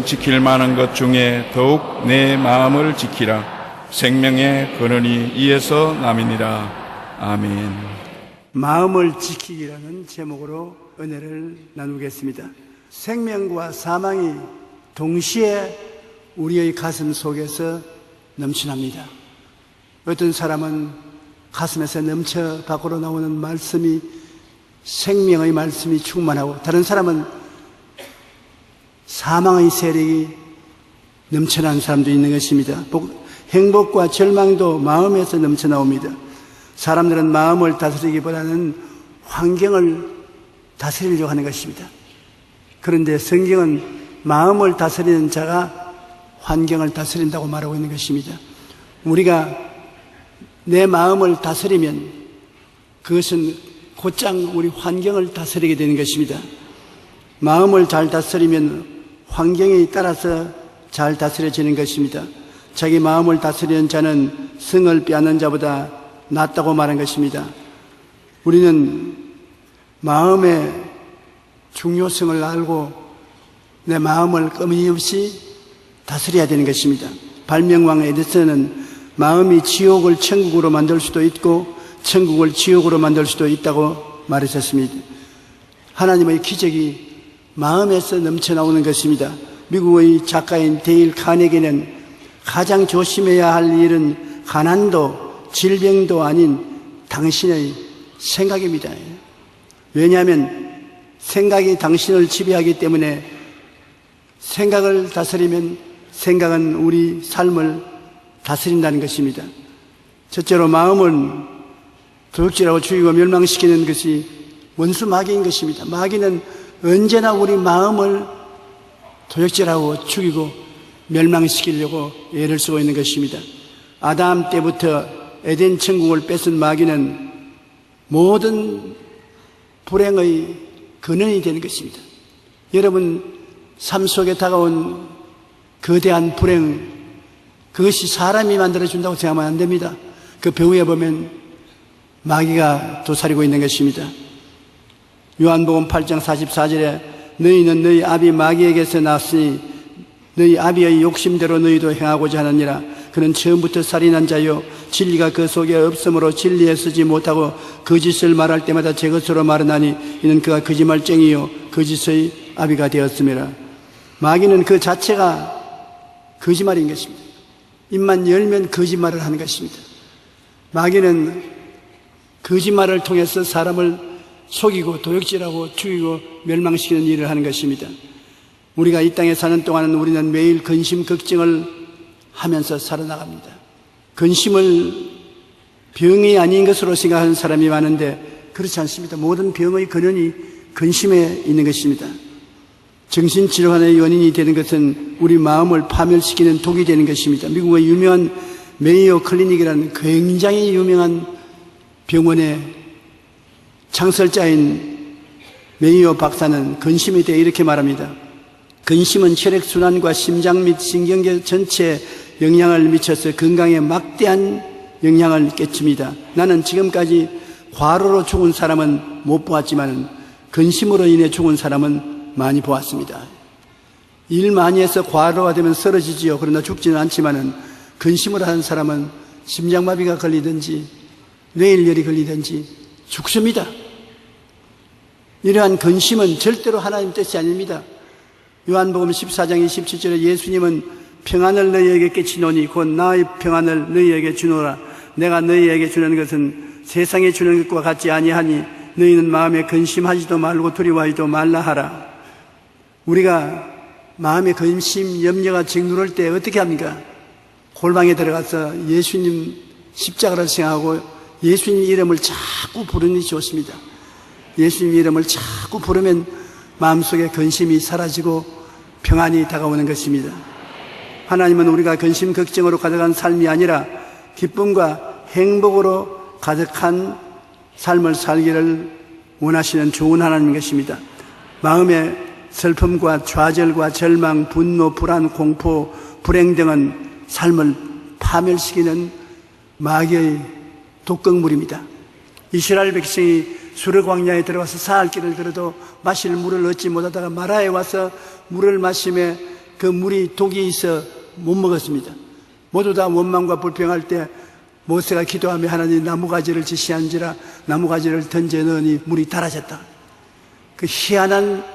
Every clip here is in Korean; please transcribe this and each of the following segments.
지킬 만한 것 중에 더욱 내 마음을 지키라. 생명의 근원이 이에서 남이니라. 아멘. 마음을 지키기라는 제목으로 은혜를 나누겠습니다. 생명과 사망이 동시에 우리의 가슴 속에서 넘쳐납니다. 어떤 사람은 가슴에서 넘쳐 밖으로 나오는 말씀이 생명의 말씀이 충만하고, 다른 사람은 사망의 세력이 넘쳐나는 사람도 있는 것입니다. 행복과 절망도 마음에서 넘쳐나옵니다. 사람들은 마음을 다스리기보다는 환경을 다스리려고 하는 것입니다. 그런데 성경은 마음을 다스리는 자가 환경을 다스린다고 말하고 있는 것입니다. 우리가 내 마음을 다스리면 그것은 곧장 우리 환경을 다스리게 되는 것입니다. 마음을 잘 다스리면 환경에 따라서 잘 다스려지는 것입니다. 자기 마음을 다스리는 자는 성을 빼앗는 자보다 낫다고 말한 것입니다. 우리는 마음의 중요성을 알고 내 마음을 끊임없이 다스려야 되는 것입니다. 발명왕 에디슨은 마음이 지옥을 천국으로 만들 수도 있고 천국을 지옥으로 만들 수도 있다고 말했었습니다. 하나님의 기적이 마음에서 넘쳐나오는 것입니다. 미국의 작가인 데일 카네기는 가장 조심해야 할 일은 가난도 질병도 아닌 당신의 생각입니다. 왜냐하면 생각이 당신을 지배하기 때문에 생각을 다스리면 생각은 우리 삶을 다스린다는 것입니다. 첫째로 마음은 도둑질하고 죽이고 멸망시키는 것이 원수 마귀인 것입니다. 마귀는 언제나 우리 마음을 도둑질하고 죽이고 멸망시키려고 애를 쓰고 있는 것입니다. 아담 때부터 에덴 천국을 뺏은 마귀는 모든 불행의 근원이 되는 것입니다. 여러분 삶 속에 다가온 거대한 불행, 그것이 사람이 만들어준다고 생각하면 안 됩니다. 그 배후에 보면 마귀가 도사리고 있는 것입니다. 요한복음 8장 44절에 너희는 너희 아비 마귀에게서 났으니 너희 아비의 욕심대로 너희도 행하고자 하느니라. 그는 처음부터 살인한 자요 진리가 그 속에 없으므로 진리에 서지 못하고 거짓을 말할 때마다 제 것으로 말하나니 이는 그가 거짓말쟁이요 거짓의 아비가 되었음이라. 마귀는 그 자체가 거짓말인 것입니다. 입만 열면 거짓말을 하는 것입니다. 마귀는 거짓말을 통해서 사람을 속이고 도둑질하고 죽이고 멸망시키는 일을 하는 것입니다. 우리가 이 땅에 사는 동안은 우리는 매일 근심 걱정을 하면서 살아나갑니다. 근심을 병이 아닌 것으로 생각하는 사람이 많은데 그렇지 않습니다. 모든 병의 근원이 근심에 있는 것입니다. 정신질환의 원인이 되는 것은 우리 마음을 파멸시키는 독이 되는 것입니다. 미국의 유명한 메이오 클리닉이라는 굉장히 유명한 병원의 창설자인 메이오 박사는 근심에 대해 이렇게 말합니다. 근심은 혈액순환과 심장 및 신경계 전체에 영향을 미쳐서 건강에 막대한 영향을 끼칩니다. 나는 지금까지 과로로 죽은 사람은 못 보았지만 근심으로 인해 죽은 사람은 많이 보았습니다. 일 많이 해서 과로가 되면 쓰러지지요. 그러나 죽지는 않지만 근심을 하는 사람은 심장마비가 걸리든지 뇌일열이 걸리든지 죽습니다. 이러한 근심은 절대로 하나님 뜻이 아닙니다. 요한복음 14장 27절에 예수님은 평안을 너희에게 끼치노니 곧 나의 평안을 너희에게 주노라. 내가 너희에게 주는 것은 세상에 주는 것과 같지 아니하니 너희는 마음에 근심하지도 말고 두려워하지도 말라 하라. 우리가 마음에 근심, 염려가 짓누를 때 어떻게 합니까? 골방에 들어가서 예수님 십자가를 생각하고 예수님 이름을 자꾸 부르는 게 좋습니다. 예수님 이름을 자꾸 부르면 마음속에 근심이 사라지고 평안이 다가오는 것입니다. 하나님은 우리가 근심, 걱정으로 가득한 삶이 아니라 기쁨과 행복으로 가득한 삶을 살기를 원하시는 좋은 하나님인 것입니다. 마음의 슬픔과 좌절과 절망, 분노, 불안, 공포, 불행 등은 삶을 파멸시키는 마귀의 독극물입니다. 이스라엘 백성이 수르 광야에 들어가서 사흘 길을 걸어도 마실 물을 얻지 못하다가 마라에 와서 물을 마심에 그 물이 독이 있어 못 먹었습니다. 모두 다 원망과 불평할 때 모세가 기도하며 하나님 나무가지를 지시한지라 나무가지를 던져 넣으니 물이 달아졌다. 그 희한한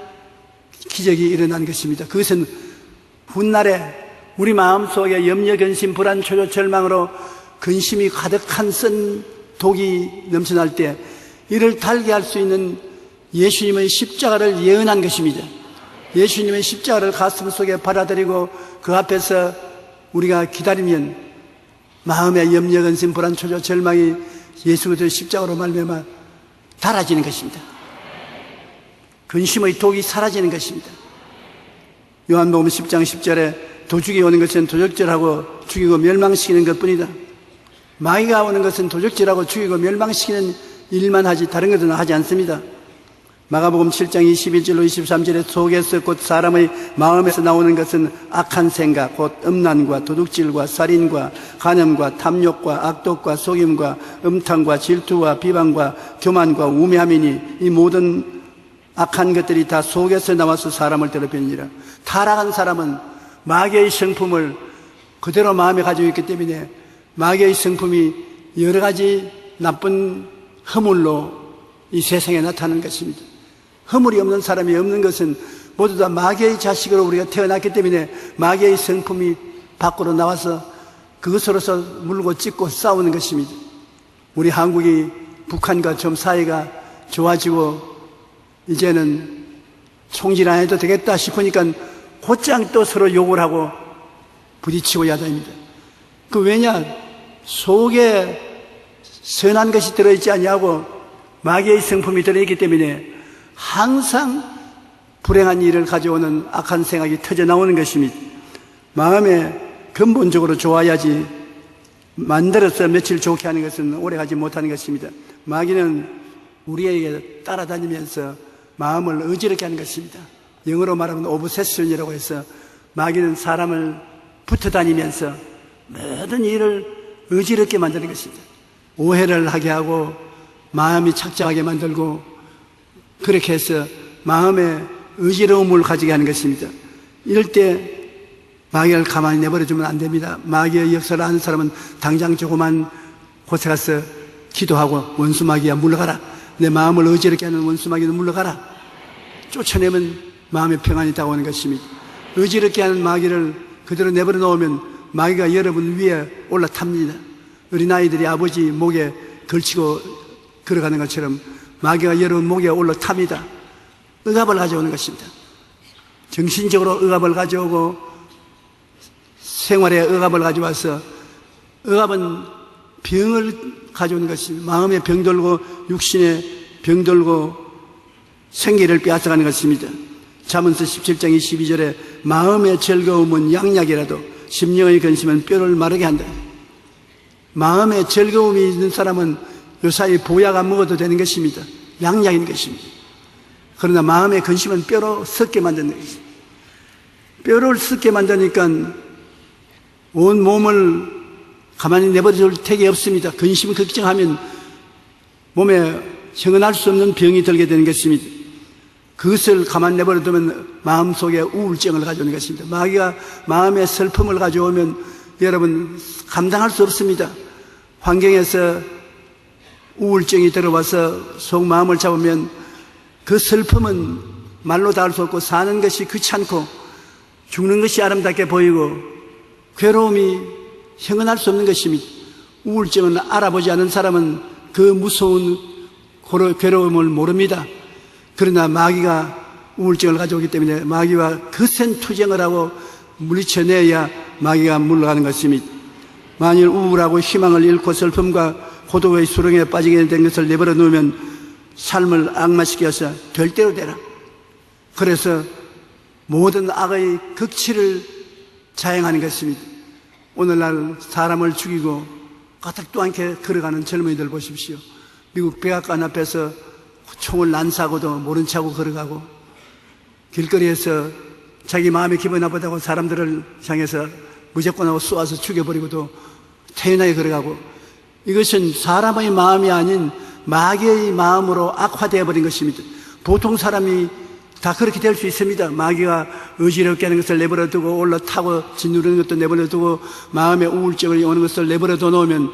기적이 일어난 것입니다. 그것은 훗날에 우리 마음속에 염려, 근심, 불안, 초조, 절망으로 근심이 가득한 쓴 독이 넘쳐날 때 이를 달게 할 수 있는 예수님의 십자가를 예언한 것입니다. 예수님의 십자가를 가슴 속에 받아들이고 그 앞에서 우리가 기다리면 마음의 염려, 근심, 불안, 초조, 절망이 예수 그리스도의 십자가로 말미암아 달아지는 것입니다. 근심의 독이 사라지는 것입니다. 요한복음 10장 10절에 도둑이 오는 것은 도적질하고 죽이고 멸망시키는 것뿐이다. 마귀가 오는 것은 도적질하고 죽이고 멸망시키는 일만 하지 다른 것은 하지 않습니다. 마가복음 7장 21절로 23절에 속에서 곧 사람의 마음에서 나오는 것은 악한 생각, 곧 음란과 도둑질과 살인과 간음과 탐욕과 악독과 속임과 음탕과 질투와 비방과 교만과 우매함이니 이 모든 악한 것들이 다 속에서 나와서 사람을 더럽히느니라. 타락한 사람은 마귀의 성품을 그대로 마음에 가지고 있기 때문에 마귀의 성품이 여러 가지 나쁜 허물로 이 세상에 나타나는 것입니다. 허물이 없는 사람이 없는 것은 모두 다 마귀의 자식으로 우리가 태어났기 때문에 마귀의 성품이 밖으로 나와서 그것으로서 물고 찢고 싸우는 것입니다. 우리 한국이 북한과 좀 사이가 좋아지고 이제는 총질 안 해도 되겠다 싶으니까 곧장 또 서로 욕을 하고 부딪히고 야단입니다. 그 왜냐? 속에 선한 것이 들어있지 않냐고 마귀의 성품이 들어있기 때문에 항상 불행한 일을 가져오는 악한 생각이 터져 나오는 것입니다. 마음에 근본적으로 좋아야지 만들어서 며칠 좋게 하는 것은 오래가지 못하는 것입니다. 마귀는 우리에게 따라다니면서 마음을 어지럽게 하는 것입니다. 영어로 말하면 오브세션이라고 해서 마귀는 사람을 붙어 다니면서 모든 일을 어지럽게 만드는 것입니다. 오해를 하게 하고 마음이 착잡하게 만들고 그렇게 해서 마음에 어지러움을 가지게 하는 것입니다. 이럴 때 마귀를 가만히 내버려두면 안 됩니다. 마귀의 역사를 아는 사람은 당장 조그만 곳에 가서 기도하고 원수 마귀야 물러가라. 내 마음을 어지럽게 하는 원수 마귀는 물러가라. 쫓아내면 마음의 평안이 다가오는 것입니다. 어지럽게 하는 마귀를 그대로 내버려 놓으면 마귀가 여러분 위에 올라탑니다. 어린아이들이 아버지 목에 걸치고 걸어가는 것처럼 마귀가 여러분 목에 올라탑니다. 억압을 가져오는 것입니다. 정신적으로 억압을 가져오고 생활에 억압을 가져와서 억압은 병을 가져오는 것입니다. 마음에 병들고 육신에 병들고 생기를 빼앗아가는 것입니다. 잠언서 17장 22절에 마음의 즐거움은 양약이라도 심령의 근심은 뼈를 마르게 한다. 마음에 즐거움이 있는 사람은 요사이 보약 안 먹어도 되는 것입니다. 양약인 것입니다. 그러나 마음의 근심은 뼈로 썩게 만드는 것입니다. 뼈를 썩게 만드니까 온 몸을 가만히 내버려둘 택이 없습니다. 근심 걱정하면 몸에 형언할 수 없는 병이 들게 되는 것입니다. 그것을 가만히 내버려두면 마음속에 우울증을 가져오는 것입니다. 마귀가 마음에 슬픔을 가져오면 여러분 감당할 수 없습니다. 환경에서 우울증이 들어와서 속 마음을 잡으면 그 슬픔은 말로 닿을 수 없고 사는 것이 귀찮고 죽는 것이 아름답게 보이고 괴로움이 형언할 수 없는 것입니다. 우울증은 알아보지 않은 사람은 그 무서운 괴로움을 모릅니다. 그러나 마귀가 우울증을 가져오기 때문에 마귀와 거센 투쟁을 하고 물리쳐내야 마귀가 물러가는 것입니다. 만일 우울하고 희망을 잃고 슬픔과 고독의 수렁에 빠지게 된 것을 내버려 놓으면 삶을 악마시켜서 될 대로 되라. 그래서 모든 악의 극치를 자행하는 것입니다. 오늘날 사람을 죽이고 까닭도 않게 걸어가는 젊은이들 보십시오. 미국 백악관 앞에서 총을 난사하고도 모른 척하고 걸어가고 길거리에서 자기 마음이 기분 나쁘다고 사람들을 향해서 무조건 하고 쏘아서 죽여버리고도 태연하게 걸어가고 이것은 사람의 마음이 아닌 마귀의 마음으로 악화되어 버린 것입니다. 보통 사람이 다 그렇게 될 수 있습니다. 마귀가 어지럽게 하는 것을 내버려 두고 올라타고 짓누르는 것도 내버려 두고 마음의 우울증을 오는 것을 내버려 둬 놓으면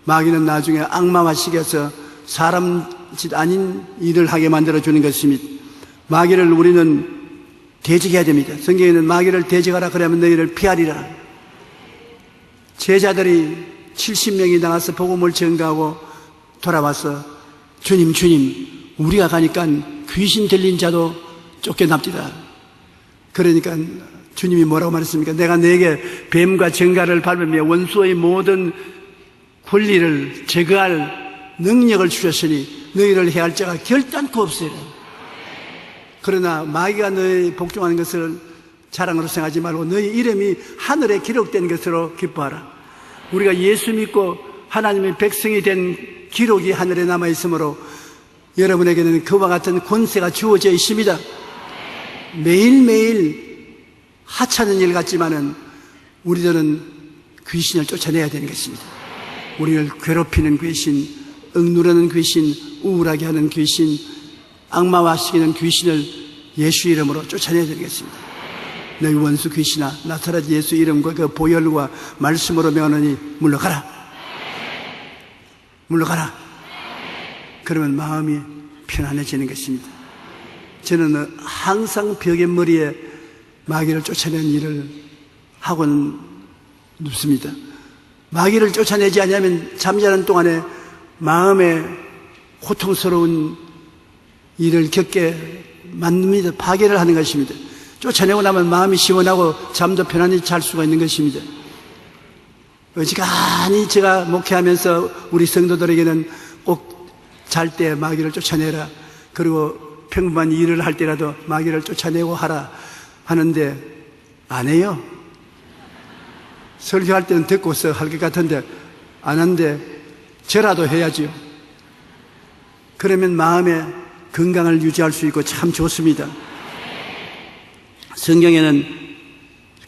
마귀는 나중에 악마화시켜서 사람 짓 아닌 일을 하게 만들어 주는 것입니다. 마귀를 우리는 대적해야 됩니다. 성경에는 마귀를 대적하라 그러면 너희를 피하리라. 제자들이 70명이 나가서 복음을 전가하고 돌아와서 주님 우리가 가니까 귀신 들린 자도 쫓겨납니다. 그러니까 주님이 뭐라고 말했습니까? 내가 너에게 뱀과 정갈을 밟으며 원수의 모든 권리를 제거할 능력을 주셨으니 너희를 해할 자가 결단코 없으리라. 그러나 마귀가 너희 복종하는 것을 자랑으로 생각하지 말고 너희 이름이 하늘에 기록된 것으로 기뻐하라. 우리가 예수 믿고 하나님의 백성이 된 기록이 하늘에 남아있으므로 여러분에게는 그와 같은 권세가 주어져 있습니다. 매일매일 하찮은 일 같지만은 우리들은 귀신을 쫓아내야 되는 것입니다. 우리를 괴롭히는 귀신, 억누르는 귀신, 우울하게 하는 귀신, 악마화시키는 귀신을 예수 이름으로 쫓아내야 되는 것입니다. 너희 원수 귀신아, 나사렛 예수 이름과 그 보혈과 말씀으로 명하노니 물러가라. 물러가라. 그러면 마음이 편안해지는 것입니다. 저는 항상 벽의 머리에 마귀를 쫓아내는 일을 하고는 눕습니다. 마귀를 쫓아내지 않으면 잠자는 동안에 마음에 고통스러운 일을 겪게 만듭니다. 파괴를 하는 것입니다. 쫓아내고 나면 마음이 시원하고 잠도 편안히 잘 수가 있는 것입니다. 어지간히 제가 목회하면서 우리 성도들에게는 꼭 잘 때 마귀를 쫓아내라. 그리고 평범한 일을 할 때라도 마귀를 쫓아내고 하라 하는데 안 해요. 설교할 때는 듣고서 할 것 같은데 안 하는데 저라도 해야지요. 그러면 마음의 건강을 유지할 수 있고 참 좋습니다. 성경에는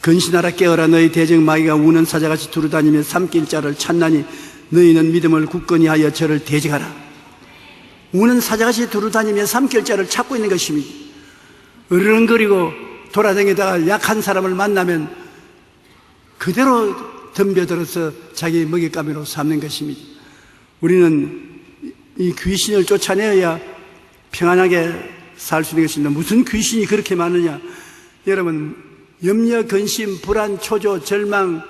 근신하라 깨어라 너희 대적 마귀가 우는 사자같이 두루다니며 삼킬 자를 찾나니 너희는 믿음을 굳건히 하여 저를 대적하라. 우는 사자같이 두루다니며 삼킬 자를 찾고 있는 것입니다. 으르렁거리고 돌아다니다가 약한 사람을 만나면 그대로 덤벼들어서 자기 먹잇감으로 삼는 것입니다. 우리는 이 귀신을 쫓아내어야 평안하게 살 수 있는 것입니다. 무슨 귀신이 그렇게 많으냐? 여러분, 염려, 근심, 불안, 초조, 절망,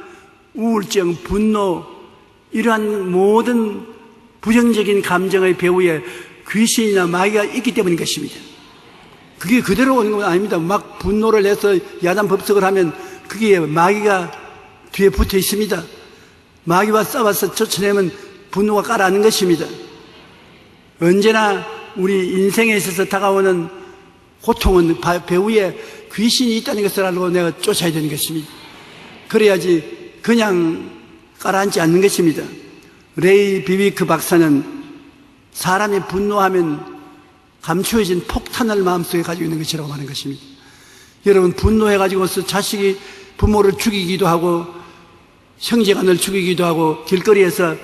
우울증, 분노, 이러한 모든 부정적인 감정의 배후에 귀신이나 마귀가 있기 때문인 것입니다. 그게 그대로 오는 건 아닙니다. 막 분노를 내서 야단법석을 하면 그게 마귀가 뒤에 붙어 있습니다. 마귀와 싸워서 쫓아내면 분노가 가라앉는 것입니다. 언제나 우리 인생에 있어서 다가오는 고통은 배후에 귀신이 있다는 것을 알고 내가 쫓아야 되는 것입니다. 그래야지 그냥 가라앉지 않는 것입니다. 레이 비비크 박사는 사람이 분노하면 감추어진 폭탄을 마음속에 가지고 있는 것이라고 하는 것입니다. 여러분, 분노해가지고서 자식이 부모를 죽이기도 하고 형제간을 죽이기도 하고 길거리에서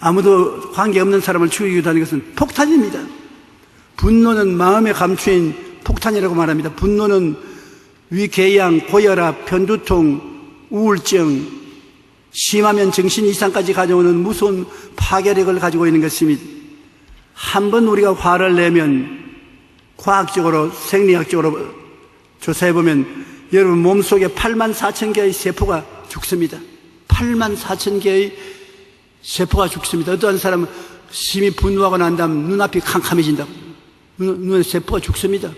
아무도 관계없는 사람을 죽이기도 하는 것은 폭탄입니다. 분노는 마음에 감추인 폭탄이라고 말합니다. 분노는 위궤양, 고혈압, 편두통, 우울증, 심하면 정신 이상까지 가져오는 무서운 파괴력을 가지고 있는 것입니다. 한번 우리가 화를 내면 과학적으로, 생리학적으로 조사해보면 여러분 몸속에 84,000개의 세포가 죽습니다. 84,000개의 세포가 죽습니다. 어떠한 사람은 심히 분노하고 난 다음 눈앞이 캄캄해진다고. 눈의 세포가 죽습니다.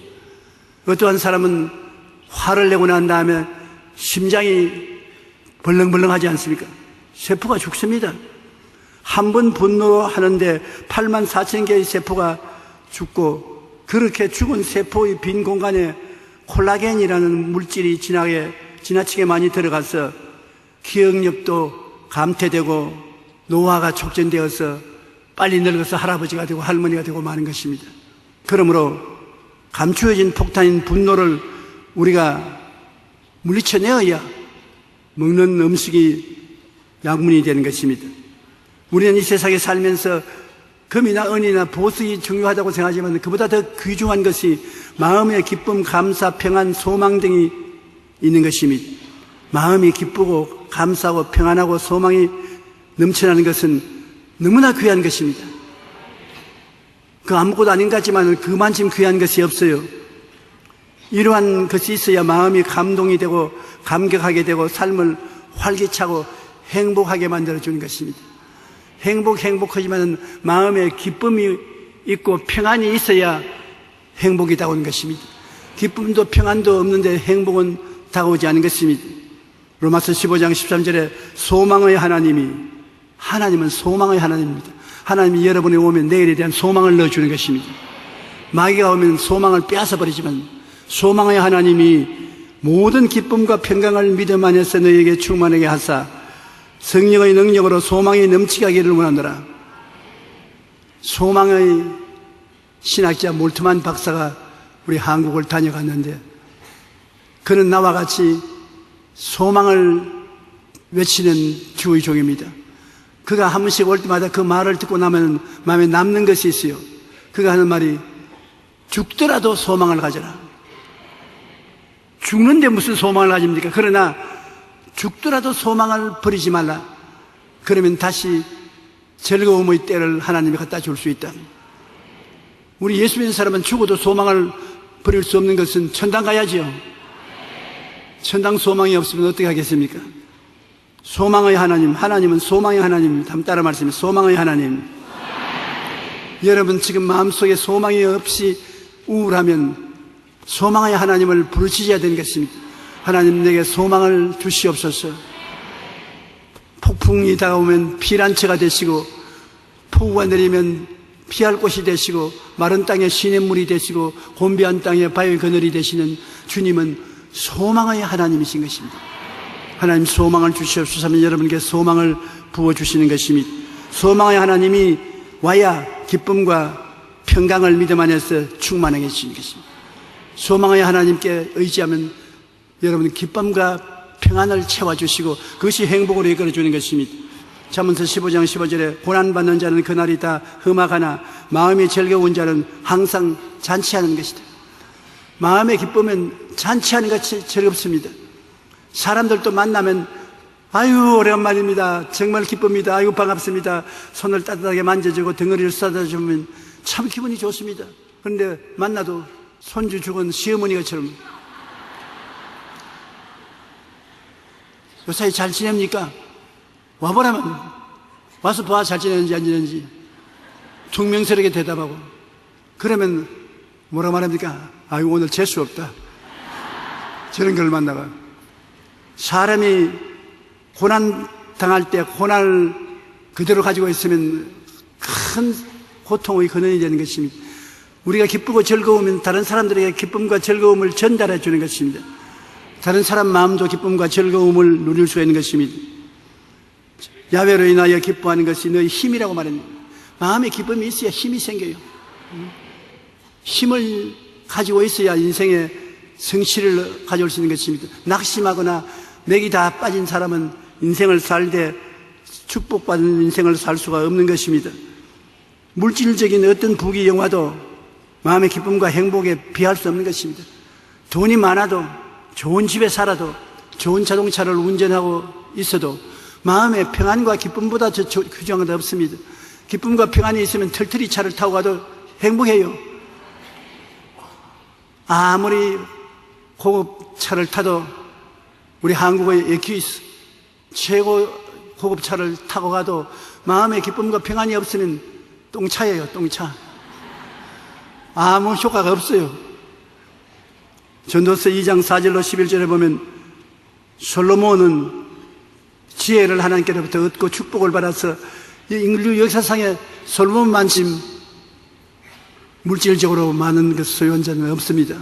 어떠한 사람은 화를 내고 난 다음에 심장이 벌렁벌렁하지 않습니까? 세포가 죽습니다. 한 번 분노하는데 84,000개의 세포가 죽고, 그렇게 죽은 세포의 빈 공간에 콜라겐이라는 물질이 지나치게 많이 들어가서 기억력도 감퇴되고 노화가 촉진되어서 빨리 늙어서 할아버지가 되고 할머니가 되고 마는 것입니다. 그러므로 감추어진 폭탄인 분노를 우리가 물리쳐내어야 먹는 음식이 약문이 되는 것입니다. 우리는 이 세상에 살면서 금이나 은이나 보석이 중요하다고 생각하지만 그보다 더 귀중한 것이 마음의 기쁨, 감사, 평안, 소망 등이 있는 것입니다. 마음이 기쁘고 감사하고 평안하고 소망이 넘쳐나는 것은 너무나 귀한 것입니다. 그 아무것도 아닌 것 같지만 그만큼 귀한 것이 없어요. 이러한 것이 있어야 마음이 감동이 되고 감격하게 되고 삶을 활기차고 행복하게 만들어주는 것입니다. 행복하지만 마음에 기쁨이 있고 평안이 있어야 행복이 다가오는 것입니다. 기쁨도 평안도 없는데 행복은 다가오지 않은 것입니다. 로마서 15장 13절에 소망의 하나님은 소망의 하나님입니다. 하나님이 여러분이 오면 내일에 대한 소망을 넣어주는 것입니다. 마귀가 오면 소망을 빼앗아버리지만 소망의 하나님이 모든 기쁨과 평강을 믿음 안에서 너희에게 충만하게 하사 성령의 능력으로 소망이 넘치게 하기를 원하노라. 소망의 신학자 몰트만 박사가 우리 한국을 다녀갔는데 그는 나와 같이 소망을 외치는 주의 종입니다. 그가 한 번씩 올 때마다 그 말을 듣고 나면 마음에 남는 것이 있어요. 그가 하는 말이 죽더라도 소망을 가져라. 죽는데 무슨 소망을 가집니까? 그러나 죽더라도 소망을 버리지 말라. 그러면 다시 즐거움의 때를 하나님이 갖다 줄 수 있다. 우리 예수 믿는 사람은 죽어도 소망을 버릴 수 없는 것은 천당 가야지요. 천당 소망이 없으면 어떻게 하겠습니까? 소망의 하나님은 소망의 하나님입니다. 한번 따라 말씀해. 소망의 하나님. 여러분 지금 마음속에 소망이 없이 우울하면 소망의 하나님을 부르짖어야 되는 것입니다. 하나님 내게 소망을 주시옵소서. 폭풍이 다가오면 피난처가 되시고 폭우가 내리면 피할 곳이 되시고 마른 땅에 시냇물이 되시고 곤비한 땅에 바위 그늘이 되시는 주님은 소망의 하나님이신 것입니다. 하나님 소망을 주시옵소서 하면 여러분께 소망을 부어주시는 것입니다. 소망의 하나님이 와야 기쁨과 평강을 믿음 안에서 충만하게 해주시는 것입니다. 소망의 하나님께 의지하면 여러분 기쁨과 평안을 채워주시고 그것이 행복으로 이끌어주는 것입니다. 잠언서 15장 15절에 고난받는 자는 그날이 다 흠하거나 마음이 즐거운 자는 항상 잔치하는 것이다. 마음의 기쁨은 잔치하는 것이 즐겁습니다. 사람들도 만나면 아유 오랜만입니다. 정말 기쁩니다. 아유 반갑습니다. 손을 따뜻하게 만져주고 덩어리를 쏟아주면 참 기분이 좋습니다. 그런데 만나도 손주 죽은 시어머니가처럼 요사이 잘 지냅니까? 와보라면 와서 봐 잘 지내는지 안 지내는지 퉁명스럽게 대답하고 그러면 뭐라고 말합니까? 아유 오늘 재수 없다. 저런 걸 만나가 사람이 고난 당할 때 고난을 그대로 가지고 있으면 큰 고통의 근원이 되는 것입니다. 우리가 기쁘고 즐거우면 다른 사람들에게 기쁨과 즐거움을 전달해 주는 것입니다. 다른 사람 마음도 기쁨과 즐거움을 누릴 수가 있는 것입니다. 야훼로 인하여 기뻐하는 것이 너희 힘이라고 말합니다. 마음에 기쁨이 있어야 힘이 생겨요. 힘을 가지고 있어야 인생의 성취를 가져올 수 있는 것입니다. 낙심하거나 맥이 다 빠진 사람은 인생을 살 때 축복받은 인생을 살 수가 없는 것입니다. 물질적인 어떤 부귀 영화도 마음의 기쁨과 행복에 비할 수 없는 것입니다. 돈이 많아도 좋은 집에 살아도 좋은 자동차를 운전하고 있어도 마음의 평안과 기쁨보다 더 귀중한 것 없습니다. 기쁨과 평안이 있으면 털털이 차를 타고 가도 행복해요. 아무리 고급 차를 타도 우리 한국의 에큐이스 최고 고급 차를 타고 가도 마음의 기쁨과 평안이 없으면 똥차예요. 똥차. 아무 효과가 없어요. 전도서 2장 4절로 11절에 보면 솔로몬은 지혜를 하나님께로부터 얻고 축복을 받아서 인류 역사상에 솔로몬만큼 물질적으로 많은 것 소유한 자는 없습니다.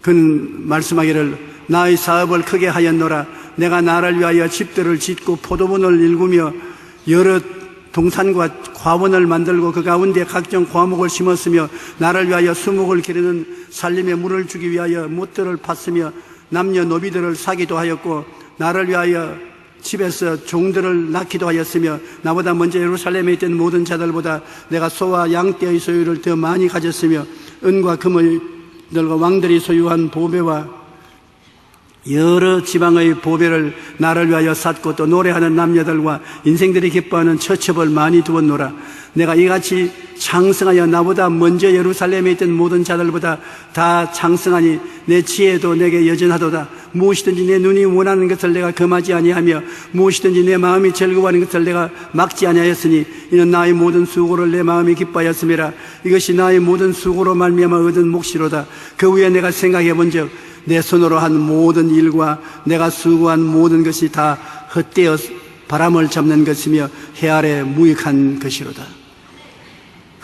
그는 말씀하기를 나의 사업을 크게 하였노라. 내가 나를 위하여 집들을 짓고 포도원을 일구며 여러 동산과 과원을 만들고 그 가운데 각종 과목을 심었으며 나를 위하여 수목을 기르는 살림에 물을 주기 위하여 못들을 팠으며 남녀 노비들을 사기도 하였고 나를 위하여 집에서 종들을 낳기도 하였으며 나보다 먼저 예루살렘에 있던 모든 자들보다 내가 소와 양떼의 소유를 더 많이 가졌으며 은과 금들과 왕들이 소유한 보배와 여러 지방의 보배를 나를 위하여 샀고 또 노래하는 남녀들과 인생들이 기뻐하는 처첩을 많이 두었노라. 내가 이같이 장성하여 나보다 먼저 예루살렘에 있던 모든 자들보다 다 장성하니 내 지혜도 내게 여전하도다. 무엇이든지 내 눈이 원하는 것을 내가 금하지 아니하며 무엇이든지 내 마음이 즐거워하는 것을 내가 막지 아니하였으니 이는 나의 모든 수고를 내 마음이 기뻐하였음이라. 이것이 나의 모든 수고로 말미암아 얻은 몫이로다. 그 후에 내가 생각해 본즉 내 손으로 한 모든 일과 내가 수고한 모든 것이 다 헛되어 바람을 잡는 것이며 해 아래 무익한 것이로다.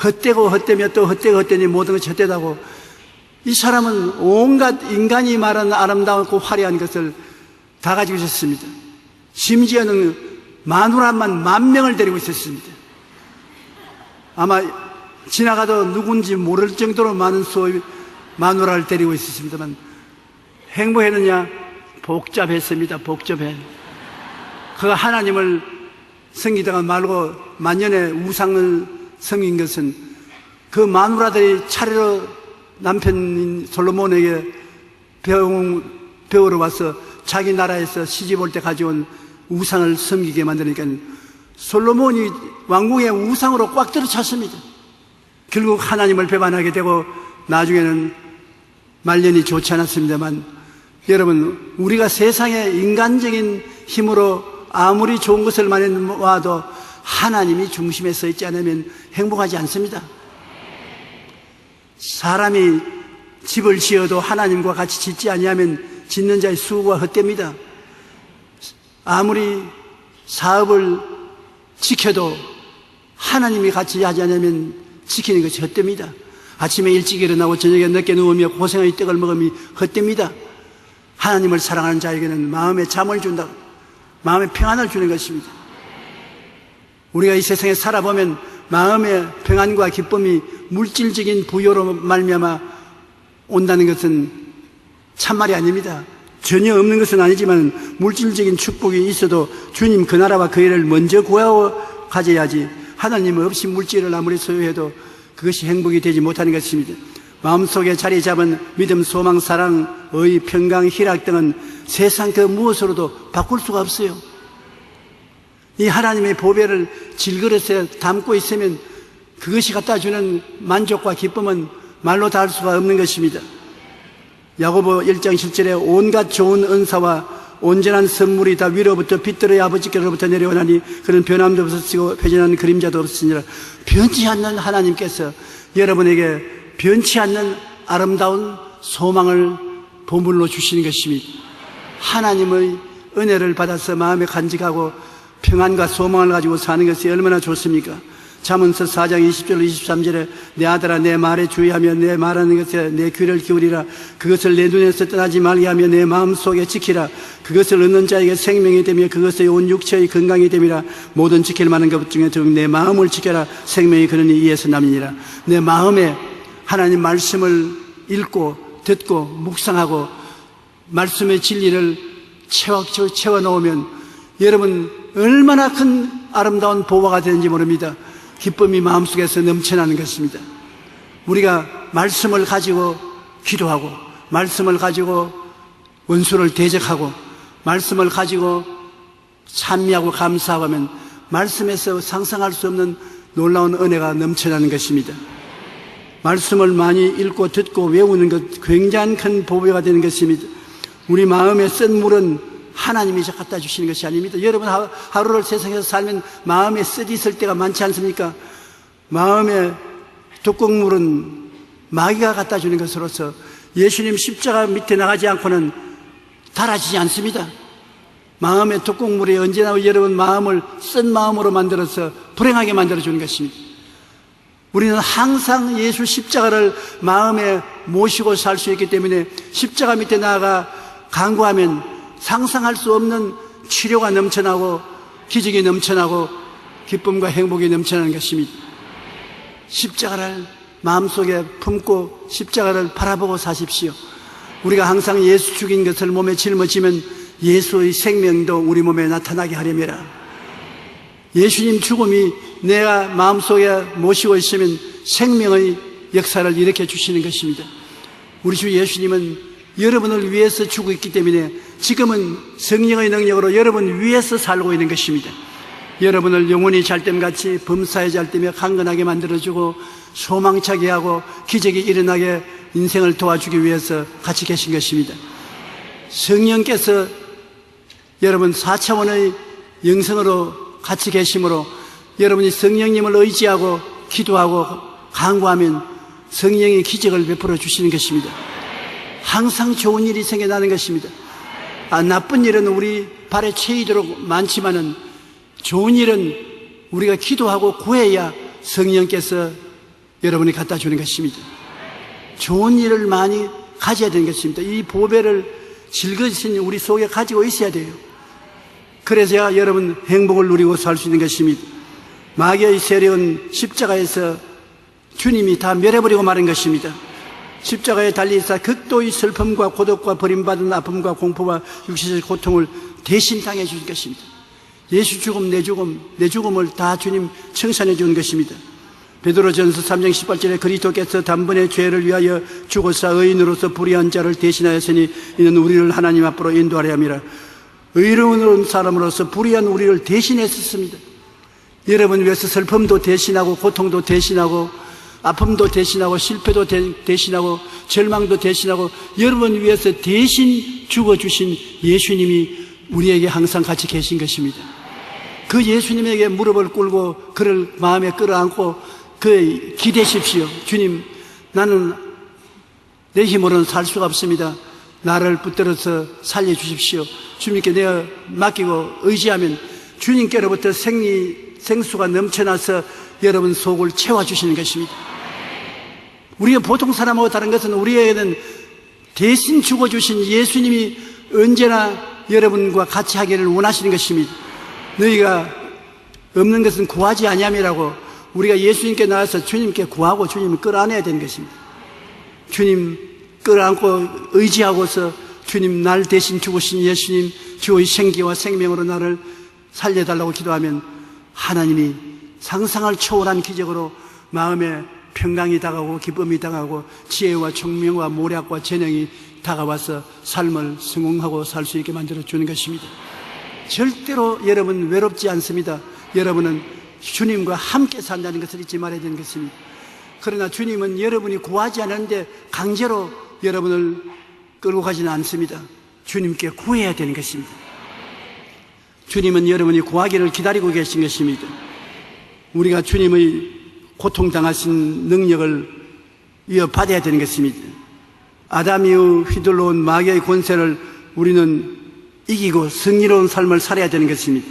헛되고 헛되며 또 헛되고 헛되니 모든 것이 헛되다고. 이 사람은 온갖 인간이 말하는 아름다웠고 화려한 것을 다 가지고 있었습니다. 심지어는 마누라만 10,000명을 데리고 있었습니다. 아마 지나가도 누군지 모를 정도로 많은 수의 마누라를 데리고 있었습니다만 행복했느냐? 복잡했습니다. 복잡해. 그가 하나님을 섬기다가 말고 만년에 우상을 섬긴 것은 그 마누라들이 차례로 남편인 솔로몬에게 배우러 와서 자기 나라에서 시집 올 때 가져온 우상을 섬기게 만드니까 솔로몬이 왕궁의 우상으로 꽉 들어찼습니다. 결국 하나님을 배반하게 되고 나중에는 말년이 좋지 않았습니다만 여러분, 우리가 세상의 인간적인 힘으로 아무리 좋은 것을 많이 모아도 하나님이 중심에 서 있지 않으면 행복하지 않습니다. 사람이 집을 지어도 하나님과 같이 짓지 아니하면 짓는 자의 수고가 헛됩니다. 아무리 사업을 지켜도 하나님이 같이 하지 않으면 지키는 것이 헛됩니다. 아침에 일찍 일어나고 저녁에 늦게 누우며 고생의 떡을 먹음이 헛됩니다. 하나님을 사랑하는 자에게는 마음에 잠을 준다. 마음에 평안을 주는 것입니다. 우리가 이 세상에 살아보면 마음의 평안과 기쁨이 물질적인 부여로 말미암아 온다는 것은 참말이 아닙니다. 전혀 없는 것은 아니지만 물질적인 축복이 있어도 주님 그 나라와 그 일을 먼저 구하고 가져야지 하나님 없이 물질을 아무리 소유해도 그것이 행복이 되지 못하는 것입니다. 마음속에 자리 잡은 믿음, 소망, 사랑, 의, 평강, 희락 등은 세상 그 무엇으로도 바꿀 수가 없어요. 이 하나님의 보배를 질그릇에 담고 있으면 그것이 갖다 주는 만족과 기쁨은 말로 다 할 수가 없는 것입니다. 야고보 1장 7절에 온갖 좋은 은사와 온전한 선물이 다 위로부터 빛들의 아버지께로부터 내려오나니 그는 변함도 없으시고 회전하는 그림자도 없으시니라. 변치 않는 하나님께서 여러분에게 변치 않는 아름다운 소망을 보물로 주시는 것입니다. 하나님의 은혜를 받아서 마음에 간직하고 평안과 소망을 가지고 사는 것이 얼마나 좋습니까? 잠언서 4장 20절 23절에 내 아들아 내 말에 주의하며 내 말하는 것에 내 귀를 기울이라. 그것을 내 눈에서 떠나지 말게 하며 내 마음속에 지키라. 그것을 얻는 자에게 생명이 되며 그것의 온 육체의 건강이 됨이라. 모든 지킬 만한 것 중에 즉 내 마음을 지켜라. 생명이 그러니 이에서 남이니라. 내 마음에 하나님 말씀을 읽고 듣고 묵상하고 말씀의 진리를 채워놓으면 여러분 얼마나 큰 아름다운 보화가 되는지 모릅니다. 기쁨이 마음속에서 넘쳐나는 것입니다. 우리가 말씀을 가지고 기도하고 말씀을 가지고 원수를 대적하고 말씀을 가지고 찬미하고 감사하고 하면 말씀에서 상상할 수 없는 놀라운 은혜가 넘쳐나는 것입니다. 말씀을 많이 읽고 듣고 외우는 것 굉장히 큰 보배가 되는 것입니다. 우리 마음에 쓴 물은 하나님이 갖다 주시는 것이 아닙니다. 여러분 하루를 세상에서 살면 마음에 쓰디 있을 때가 많지 않습니까? 마음에 독극물은 마귀가 갖다 주는 것으로서 예수님 십자가 밑에 나가지 않고는 달아지지 않습니다. 마음의 독극물이 언제나 여러분 마음을 쓴 마음으로 만들어서 불행하게 만들어주는 것입니다. 우리는 항상 예수 십자가를 마음에 모시고 살 수 있기 때문에 십자가 밑에 나아가 간구하면 상상할 수 없는 치료가 넘쳐나고 기적이 넘쳐나고 기쁨과 행복이 넘쳐나는 것입니다. 십자가를 마음속에 품고 십자가를 바라보고 사십시오. 우리가 항상 예수 죽인 것을 몸에 짊어지면 예수의 생명도 우리 몸에 나타나게 하려니라. 예수님 죽음이 내가 마음속에 모시고 있으면 생명의 역사를 일으켜 주시는 것입니다. 우리 주 예수님은 여러분을 위해서 죽고 있기 때문에 지금은 성령의 능력으로 여러분 위해서 살고 있는 것입니다. 여러분을 영원히 잘됨같이 범사에 잘되며 강건하게 만들어주고 소망차게 하고 기적이 일어나게 인생을 도와주기 위해서 같이 계신 것입니다. 성령께서 여러분 4차원의 영성으로 같이 계심으로 여러분이 성령님을 의지하고 기도하고 간구하면 성령이 기적을 베풀어 주시는 것입니다. 항상 좋은 일이 생겨나는 것입니다. 나쁜 일은 우리 발에 채이도록 많지만은 좋은 일은 우리가 기도하고 구해야 성령께서 여러분이 갖다 주는 것입니다. 좋은 일을 많이 가져야 되는 것입니다. 이 보배를 즐거신 우리 속에 가지고 있어야 돼요. 그래서야 여러분 행복을 누리고 살 수 있는 것입니다. 마귀의 세력은 십자가에서 주님이 다 멸해버리고 마는 것입니다. 십자가에 달리사 극도의 슬픔과 고독과 버림받은 아픔과 공포와 육체적 고통을 대신 당해 주신 것입니다. 예수 죽음, 내 죽음을 다 주님 청산해 준 것입니다. 베드로전서 3장 18절에 그리스도께서 단번에 죄를 위하여 죽어서 의인으로서 불의한 자를 대신하였으니 이는 우리를 하나님 앞으로 인도하려 함이라. 의로운 사람으로서 불의한 우리를 대신했었습니다. 여러분 위해서 슬픔도 대신하고 고통도 대신하고 아픔도 대신하고 실패도 대신하고 절망도 대신하고 여러분 위해서 대신 죽어주신 예수님이 우리에게 항상 같이 계신 것입니다. 그 예수님에게 무릎을 꿇고 그를 마음에 끌어안고 그 기대십시오. 주님, 나는 내 힘으로는 살 수가 없습니다. 나를 붙들어서 살려주십시오. 주님께 내가 맡기고 의지하면 주님께로부터 생수가 넘쳐나서 여러분 속을 채워주시는 것입니다. 우리가 보통 사람하고 다른 것은 우리에게는 대신 죽어주신 예수님이 언제나 여러분과 같이 하기를 원하시는 것입니다. 너희가 없는 것은 구하지 아니함이라고 우리가 예수님께 나와서 주님께 구하고 주님을 끌어안아야 되는 것입니다. 주님 끌어안고 의지하고서 주님 날 대신 죽으신 예수님 주의 생기와 생명으로 나를 살려달라고 기도하면 하나님이 상상을 초월한 기적으로 마음에 평강이 다가오고 기쁨이 다가오고 지혜와 총명과 모략과 재능이 다가와서 삶을 성공하고 살 수 있게 만들어주는 것입니다. 절대로 여러분 외롭지 않습니다. 여러분은 주님과 함께 산다는 것을 잊지 말아야 되는 것입니다. 그러나 주님은 여러분이 구하지 않았는데 강제로 여러분을 끌고 가지는 않습니다. 주님께 구해야 되는 것입니다. 주님은 여러분이 구하기를 기다리고 계신 것입니다. 우리가 주님의 고통당하신 능력을 이어받아야 되는 것입니다. 아담이 휘둘러온 마귀의 권세를 우리는 이기고 승리로운 삶을 살아야 되는 것입니다.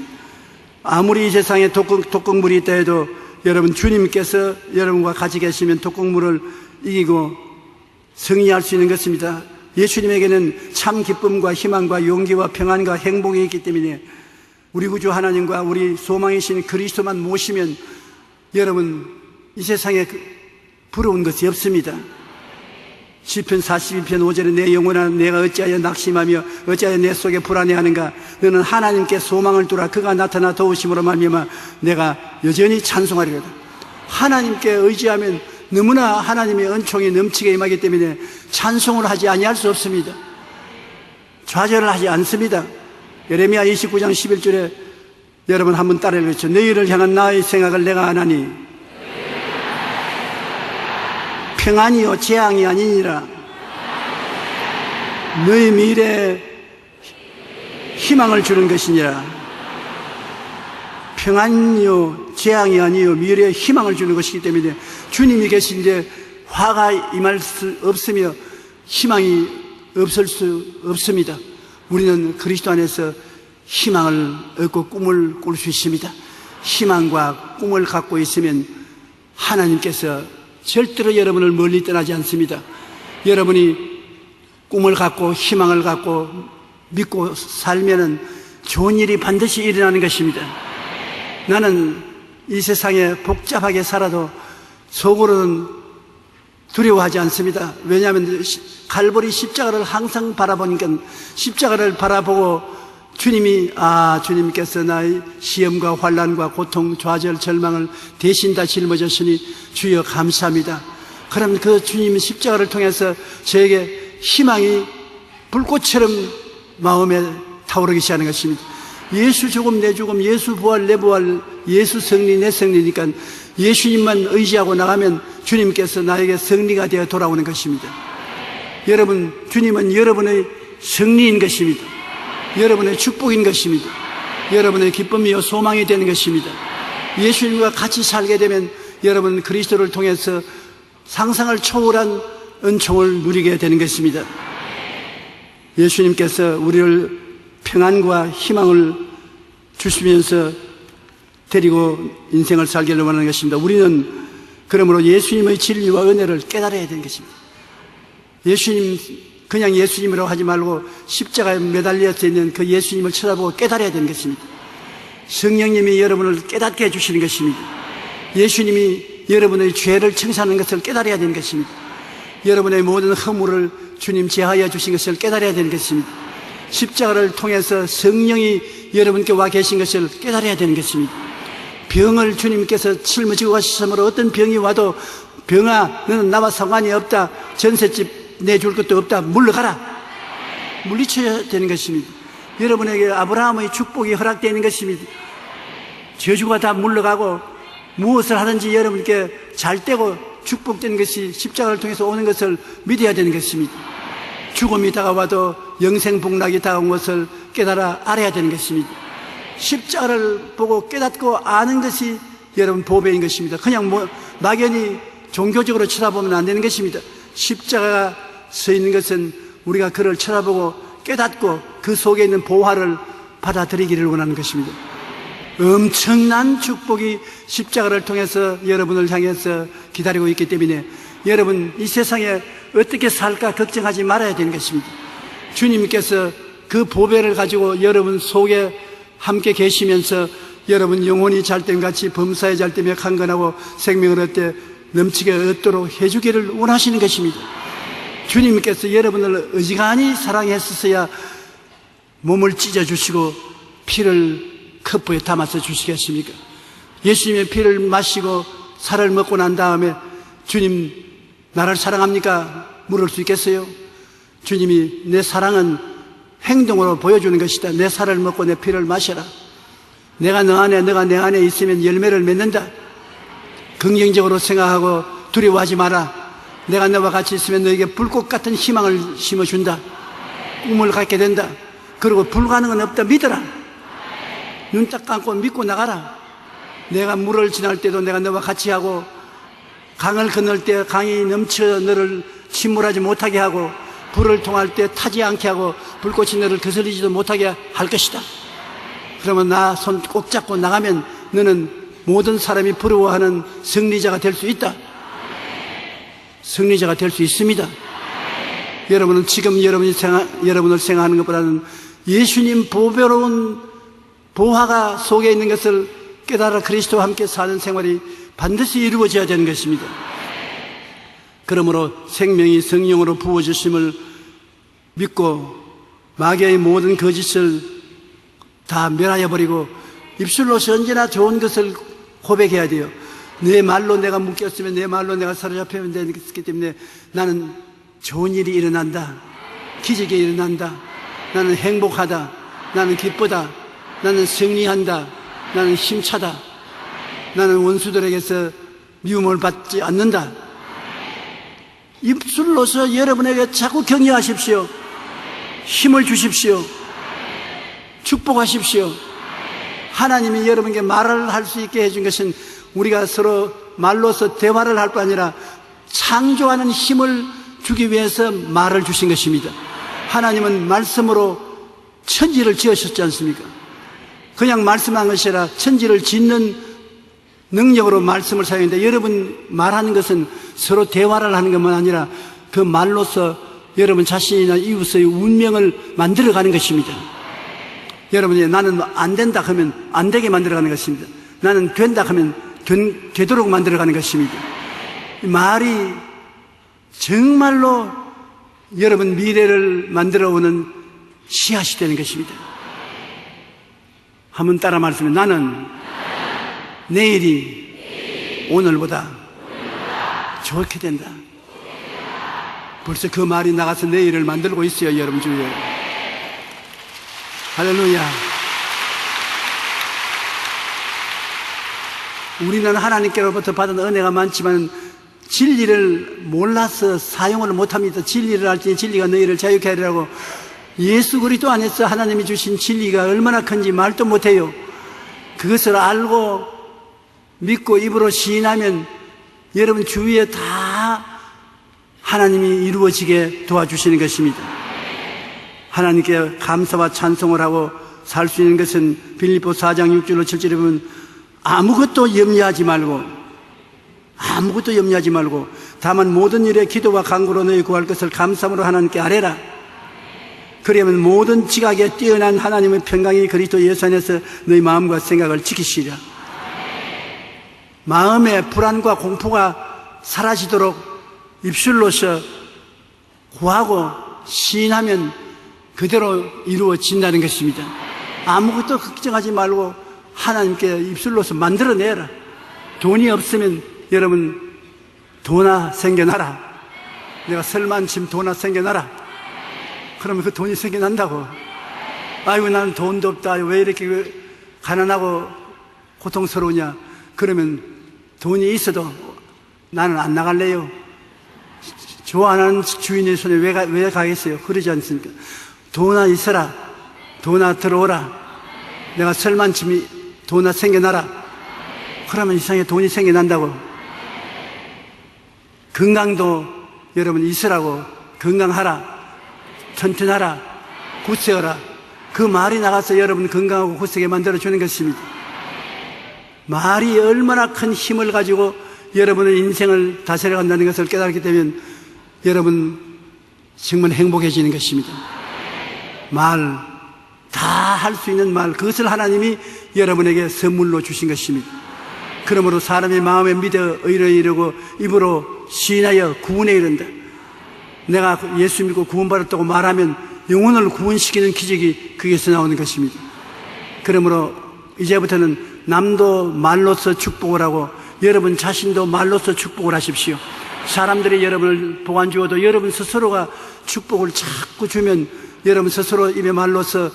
아무리 이 세상에 독극물이 있다 해도 여러분 주님께서 여러분과 같이 계시면 독극물을 이기고 승리할 수 있는 것입니다. 예수님에게는 참 기쁨과 희망과 용기와 평안과 행복이 있기 때문에 우리 구주 하나님과 우리 소망이신 그리스도만 모시면 여러분 이 세상에 부러운 것이 없습니다. 시편 42편 5절에 내 영혼아 내가 어찌하여 낙심하며 어찌하여 내 속에 불안해하는가. 너는 하나님께 소망을 두라. 그가 나타나 도우심으로 말미암아 내가 여전히 찬송하리로다. 하나님께 의지하면 너무나 하나님의 은총이 넘치게 임하기 때문에 찬송을 하지 아니할 수 없습니다. 좌절을 하지 않습니다. 예레미야 29장 11절에 여러분 한번 따라 읽으시죠. 너희를 향한 나의 생각을 내가 아나니 평안이요 재앙이 아니니라. 너희 미래에 희망을 주는 것이니라. 평안이요 재앙이 아니요 미래에 희망을 주는 것이기 때문에 주님이 계신데 화가 임할 수 없으며 희망이 없을 수 없습니다. 우리는 그리스도 안에서 희망을 얻고 꿈을 꿀 수 있습니다. 희망과 꿈을 갖고 있으면 하나님께서 절대로 여러분을 멀리 떠나지 않습니다. 여러분이 꿈을 갖고 희망을 갖고 믿고 살면은 좋은 일이 반드시 일어나는 것입니다. 나는 이 세상에 복잡하게 살아도 속으로는 두려워하지 않습니다. 왜냐하면 갈보리 십자가를 항상 바라보니까 십자가를 바라보고 주님께서 나의 시험과 환난과 고통, 좌절, 절망을 대신 다 짊어졌으니 주여 감사합니다. 그럼 그 주님 십자가를 통해서 저에게 희망이 불꽃처럼 마음에 타오르기 시작하는 것입니다. 예수 죽음 내 죽음, 예수 부활 내 부활, 예수 승리 내 승리니까 예수님만 의지하고 나가면 주님께서 나에게 승리가 되어 돌아오는 것입니다. 여러분, 주님은 여러분의 승리인 것입니다. 여러분의 축복인 것입니다. 여러분의 기쁨이요 소망이 되는 것입니다. 예수님과 같이 살게 되면 여러분 그리스도를 통해서 상상을 초월한 은총을 누리게 되는 것입니다. 예수님께서 우리를 평안과 희망을 주시면서 데리고 인생을 살기를 원하는 것입니다. 우리는 그러므로 예수님의 진리와 은혜를 깨달아야 되는 것입니다. 그냥 예수님이라고 하지 말고 십자가에 매달려져 있는 그 예수님을 쳐다보고 깨달아야 되는 것입니다. 성령님이 여러분을 깨닫게 해주시는 것입니다. 예수님이 여러분의 죄를 청산하는 것을 깨달아야 되는 것입니다. 여러분의 모든 허물을 주님 제하여 주신 것을 깨달아야 되는 것입니다. 십자가를 통해서 성령이 여러분께 와 계신 것을 깨달아야 되는 것입니다. 병을 주님께서 짊어지고 가시므로 어떤 병이 와도 병아 너는 나와 상관이 없다, 전셋집 내줄 것도 없다, 물러가라, 물리쳐야 되는 것입니다. 여러분에게 아브라함의 축복이 허락되는 것입니다. 저주가 다 물러가고 무엇을 하든지 여러분께 잘 되고 축복되는 것이 십자가를 통해서 오는 것을 믿어야 되는 것입니다. 죽음이 다가와도 영생복락이 다가온 것을 깨달아 알아야 되는 것입니다. 십자가를 보고 깨닫고 아는 것이 여러분 보배인 것입니다. 그냥 막연히 종교적으로 쳐다보면 안 되는 것입니다. 십자가가 서 있는 것은 우리가 그를 쳐다보고 깨닫고 그 속에 있는 보화를 받아들이기를 원하는 것입니다. 엄청난 축복이 십자가를 통해서 여러분을 향해서 기다리고 있기 때문에 여러분 이 세상에 어떻게 살까 걱정하지 말아야 되는 것입니다. 주님께서 그 보배를 가지고 여러분 속에 함께 계시면서 여러분 영혼이 잘됨 같이 범사에 잘되며 강건하고 생명을 얻되 넘치게 얻도록 해주기를 원하시는 것입니다. 주님께서 여러분을 어지간히 사랑했었어야 몸을 찢어주시고 피를 컵부에 담아서 주시겠습니까? 예수님의 피를 마시고 살을 먹고 난 다음에 주님 나를 사랑합니까? 물을 수 있겠어요? 주님이 내 사랑은 행동으로 보여주는 것이다. 내 살을 먹고 내 피를 마셔라. 내가 너 안에 너가 내 안에 있으면 열매를 맺는다. 긍정적으로 생각하고 두려워하지 마라. 내가 너와 같이 있으면 너에게 불꽃 같은 희망을 심어준다. 꿈을 갖게 된다. 그리고 불가능은 없다. 믿어라. 눈 딱 감고 믿고 나가라. 내가 물을 지날 때도 내가 너와 같이 하고 강을 건널 때 강이 넘쳐 너를 침몰하지 못하게 하고 불을 통할 때 타지 않게 하고 불꽃이 너를 거스리지도 못하게 할 것이다. 그러면 나 손 꼭 잡고 나가면 너는 모든 사람이 부러워하는 승리자가 될 수 있다. 승리자가 될 수 있습니다. 여러분은 지금 여러분을 생각하는 것보다는 예수님 보배로운 보화가 속에 있는 것을 깨달아 그리스도와 함께 사는 생활이 반드시 이루어져야 되는 것입니다. 그러므로 생명이 성령으로 부어주심을 믿고 마귀의 모든 거짓을 다 멸하여 버리고 입술로서 언제나 좋은 것을 고백해야 돼요. 내 말로 내가 묶였으면 내 말로 내가 사로잡히면 되기 때문에 나는 좋은 일이 일어난다. 기적이 일어난다. 나는 행복하다. 나는 기쁘다. 나는 승리한다. 나는 힘차다. 나는 원수들에게서 미움을 받지 않는다. 입술로서 여러분에게 자꾸 격려하십시오. 힘을 주십시오. 축복하십시오. 하나님이 여러분에게 말을 할 수 있게 해준 것은 우리가 서로 말로서 대화를 할 뿐 아니라 창조하는 힘을 주기 위해서 말을 주신 것입니다. 하나님은 말씀으로 천지를 지으셨지 않습니까? 그냥 말씀한 것이 아니라 천지를 짓는 능력으로 말씀을 사용했는데 여러분 말하는 것은 서로 대화를 하는 것만 아니라 그 말로서 여러분 자신이나 이웃의 운명을 만들어가는 것입니다. 여러분이 나는 안 된다 하면 안 되게 만들어가는 것입니다. 나는 된다 하면 되도록 만들어가는 것입니다. 말이 정말로 여러분 미래를 만들어오는 씨앗이 되는 것입니다. 한번 따라 말씀해. 나는 내일이 오늘보다 좋게 된다. 벌써 그 말이 나가서 내일을 만들고 있어요, 여러분 주위에. 할렐루야. 우리는 하나님께로부터 받은 은혜가 많지만 진리를 몰라서 사용을 못합니다. 진리를 알지 진리가 너희를 자유케 하리라고. 예수 그리스도 안에서 하나님이 주신 진리가 얼마나 큰지 말도 못해요. 그것을 알고 믿고 입으로 시인하면 여러분 주위에 다 하나님이 이루어지게 도와주시는 것입니다. 하나님께 감사와 찬송을 하고 살 수 있는 것은 빌립보 4장 6절로 7절에 보면 아무것도 염려하지 말고 다만 모든 일에 기도와 간구로 너희 구할 것을 감사함으로 하나님께 아뢰라. 그러면 모든 지각에 뛰어난 하나님의 평강이 그리스도 예수 안에서 너희 마음과 생각을 지키시리라. 마음의 불안과 공포가 사라지도록 입술로서 구하고 시인하면 그대로 이루어진다는 것입니다. 아무것도 걱정하지 말고 하나님께 입술로서 만들어내라. 돈이 없으면 여러분 도나 생겨나라. 내가 설만침 도나 생겨나라. 그러면 그 돈이 생겨난다고. 아이고 나는 돈도 없다. 왜 이렇게 가난하고 고통스러우냐. 그러면 돈이 있어도 나는 안 나갈래요. 좋아하는 주인의 손에 왜 가겠어요? 그러지 않습니까? 도나 있어라. 도나 들어오라. 내가 설만침이 도나 생겨나라. 그러면 이상하게 돈이 생겨난다고. 건강도 여러분 있으라고. 건강하라. 튼튼하라. 굳세어라. 그 말이 나가서 여러분 건강하고 굳세게 만들어주는 것입니다. 말이 얼마나 큰 힘을 가지고 여러분의 인생을 다스려간다는 것을 깨닫게 되면 여러분 정말 행복해지는 것입니다. 말, 다 할 수 있는 말, 그것을 하나님이 여러분에게 선물로 주신 것입니다. 그러므로 사람이 마음에 믿어 의를 이루고 입으로 시인하여 구원에 이른다. 내가 예수 믿고 구원받았다고 말하면 영혼을 구원시키는 기적이 거기에서 나오는 것입니다. 그러므로 이제부터는 남도 말로서 축복을 하고 여러분 자신도 말로서 축복을 하십시오. 사람들이 여러분을 복 안 주어도 여러분 스스로가 축복을 자꾸 주면 여러분 스스로 입의 말로서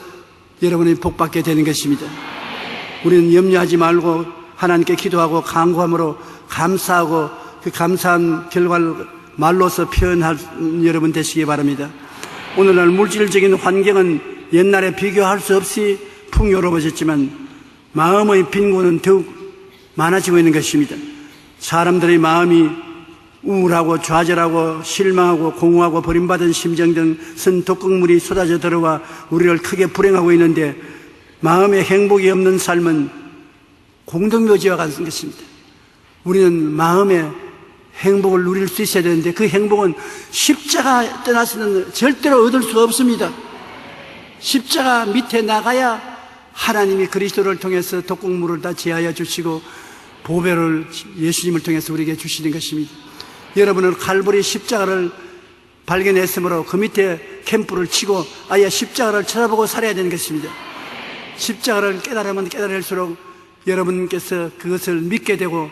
여러분이 복받게 되는 것입니다. 우리는 염려하지 말고 하나님께 기도하고 간구함으로 감사하고 그 감사한 결과를 말로서 표현할 여러분 되시기 바랍니다. 오늘날 물질적인 환경은 옛날에 비교할 수 없이 풍요로워졌지만 마음의 빈곤은 더욱 많아지고 있는 것입니다. 사람들의 마음이 우울하고 좌절하고 실망하고 공허하고 버림받은 심정 등 선독극물이 쏟아져 들어와 우리를 크게 불행하고 있는데 마음에 행복이 없는 삶은 공동묘지와 같은 것입니다. 우리는 마음에 행복을 누릴 수 있어야 되는데 그 행복은 십자가 떠나서는 절대로 얻을 수 없습니다. 십자가 밑에 나가야 하나님이 그리스도를 통해서 독극물을 다 제하여 주시고 보배를 예수님을 통해서 우리에게 주시는 것입니다. 여러분은 칼보리 십자가를 발견했으므로 그 밑에 캠프를 치고 아예 십자가를 쳐다보고 살아야 되는 것입니다. 십자가를 깨달으면 깨달을수록 여러분께서 그것을 믿게 되고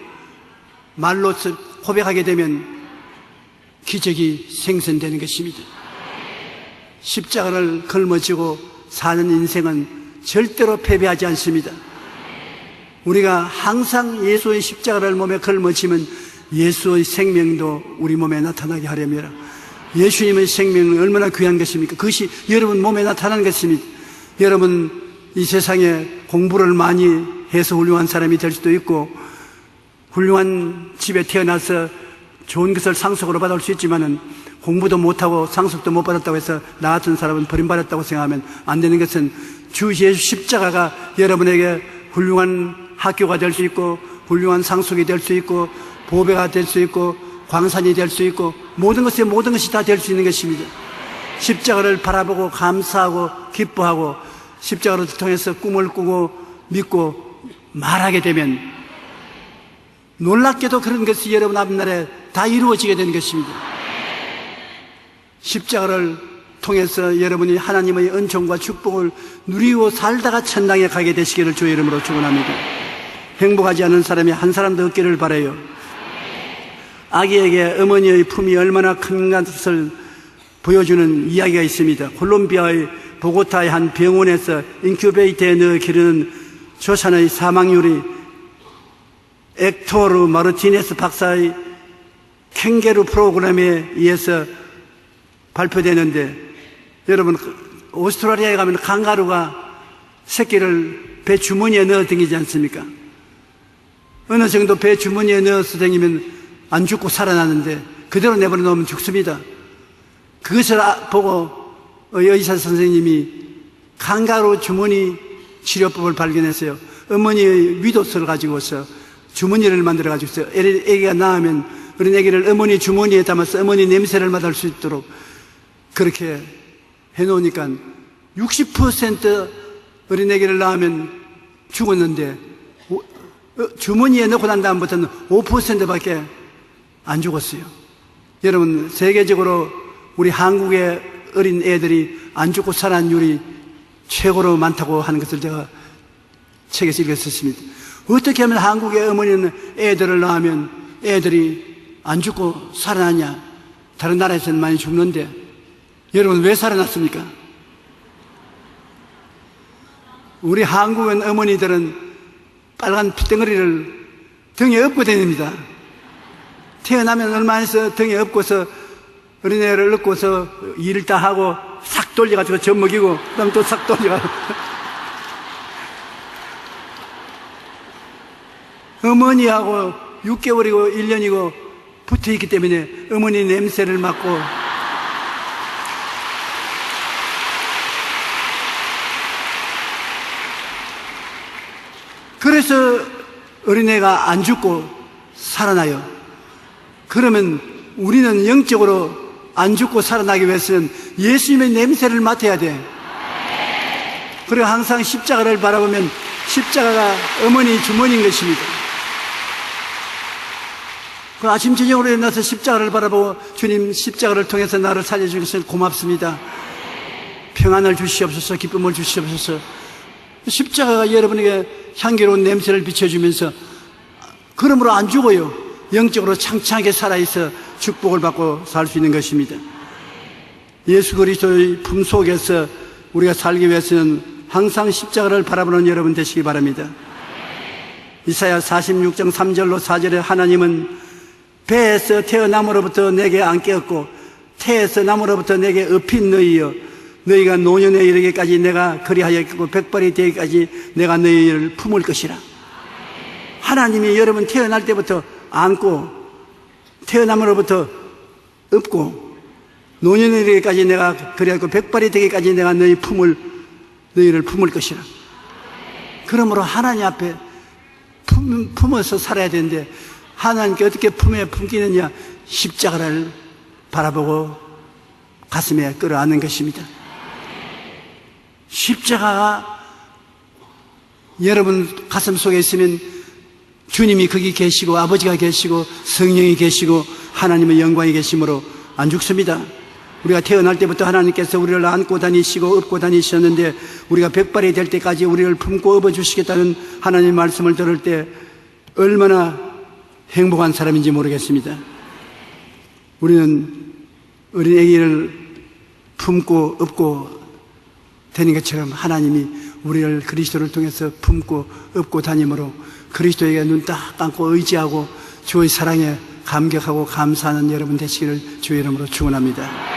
말로서 고백하게 되면 기적이 생성되는 것입니다. 십자가를 걸머쥐고 사는 인생은 절대로 패배하지 않습니다. 우리가 항상 예수의 십자가를 몸에 걸머쥐면 예수의 생명도 우리 몸에 나타나게 하려면 예수님의 생명은 얼마나 귀한 것입니까? 그것이 여러분 몸에 나타나는 것입니다. 여러분 이 세상에 공부를 많이 해서 훌륭한 사람이 될 수도 있고 훌륭한 집에 태어나서 좋은 것을 상속으로 받을 수 있지만은 공부도 못하고 상속도 못 받았다고 해서 나 같은 사람은 버림받았다고 생각하면 안 되는 것은 주 예수 십자가가 여러분에게 훌륭한 학교가 될 수 있고 훌륭한 상속이 될 수 있고 보배가 될 수 있고 광산이 될 수 있고 모든 것이 다 될 수 있는 것입니다. 십자가를 바라보고 감사하고 기뻐하고 십자가를 통해서 꿈을 꾸고 믿고 말하게 되면 놀랍게도 그런 것이 여러분 앞날에 다 이루어지게 되는 것입니다. 십자가를 통해서 여러분이 하나님의 은총과 축복을 누리고 살다가 천당에 가게 되시기를 주의 이름으로 축원합니다. 행복하지 않은 사람이 한 사람도 없기를 바라요. 아기에게 어머니의 품이 얼마나 큰 것을 보여주는 이야기가 있습니다. 콜롬비아의 보고타의 한 병원에서 인큐베이터에 넣어 기르는 조산의 사망률이 엑토르 마르티네스 박사의 캥게루 프로그램에 의해서 발표되는데, 여러분 오스트라리아에 가면 강가루가 새끼를 배 주머니에 넣어 댕기지 않습니까? 어느 정도 배 주머니에 넣어서 댕기면 안 죽고 살아나는데 그대로 내버려 놓으면 죽습니다. 그것을 보고 의사 선생님이 강가루 주머니 치료법을 발견했어요. 어머니의 위도스를 가지고서 주머니를 만들어 가지고 애기가 낳으면 어린 애기를 어머니 주머니에 담아서 어머니 냄새를 맡을 수 있도록 그렇게 해놓으니까 60% 어린 애기를 낳으면 죽었는데 주머니에 넣고 난 다음부터는 5%밖에 안 죽었어요. 여러분, 세계적으로 우리 한국의 어린 애들이 안 죽고 살아난율이 최고로 많다고 하는 것을 제가 책에서 읽었습니다. 어떻게 하면 한국의 어머니는 애들을 낳으면 애들이 안 죽고 살아나냐? 다른 나라에서는 많이 죽는데 여러분 왜 살아났습니까? 우리 한국의 어머니들은 빨간 핏덩어리를 등에 업고 다닙니다. 태어나면 얼마 안 있어 등에 업고서 어린애를 넣고서 일을 다 하고 싹 돌려가지고 젖 먹이고 그다음 또 싹 돌려가지고 어머니하고 6개월이고 1년이고 붙어있기 때문에 어머니 냄새를 맡고 그래서 어린애가 안 죽고 살아나요. 그러면 우리는 영적으로 안 죽고 살아나기 위해서는 예수님의 냄새를 맡아야 돼. 그리고 항상 십자가를 바라보면 십자가가 어머니 주머니인 것입니다. 그 아침 저녁으로 일어나서 십자가를 바라보고 주님 십자가를 통해서 나를 살려주셔서 고맙습니다. 평안을 주시옵소서, 기쁨을 주시옵소서. 십자가가 여러분에게 향기로운 냄새를 비춰주면서 그러므로 안 죽어요. 영적으로 창창하게 살아있어 축복을 받고 살 수 있는 것입니다. 예수 그리스도의 품 속에서 우리가 살기 위해서는 항상 십자가를 바라보는 여러분 되시기 바랍니다. 이사야 46장 3절로 4절에 하나님은 배에서 태어남으로부터 내게 안 깨었고 태에서 남으로부터 내게 업힌 너희여, 너희가 노년에 이르기까지 내가 그리하였고 백발이 되기까지 내가 너희를 품을 것이라. 하나님이 여러분 태어날 때부터 안고 태어남으로부터 업고 노년에 이르기까지 내가 그리하였고 백발이 되기까지 내가 너희를 품을 것이라. 그러므로 하나님 앞에 품어서 살아야 되는데 하나님께 어떻게 품에 품기느냐? 십자가를 바라보고 가슴에 끌어안는 것입니다. 십자가가 여러분 가슴 속에 있으면 주님이 거기 계시고 아버지가 계시고 성령이 계시고 하나님의 영광이 계심으로 안 죽습니다. 우리가 태어날 때부터 하나님께서 우리를 안고 다니시고 업고 다니셨는데 우리가 백발이 될 때까지 우리를 품고 업어주시겠다는 하나님의 말씀을 들을 때 얼마나 행복한 사람인지 모르겠습니다. 우리는 어린 아기를 품고 업고 되는 것처럼 하나님이 우리를 그리스도를 통해서 품고 업고 다니므로 그리스도에게 눈 딱 감고 의지하고 주의 사랑에 감격하고 감사하는 여러분 되시기를 주의 이름으로 축원합니다.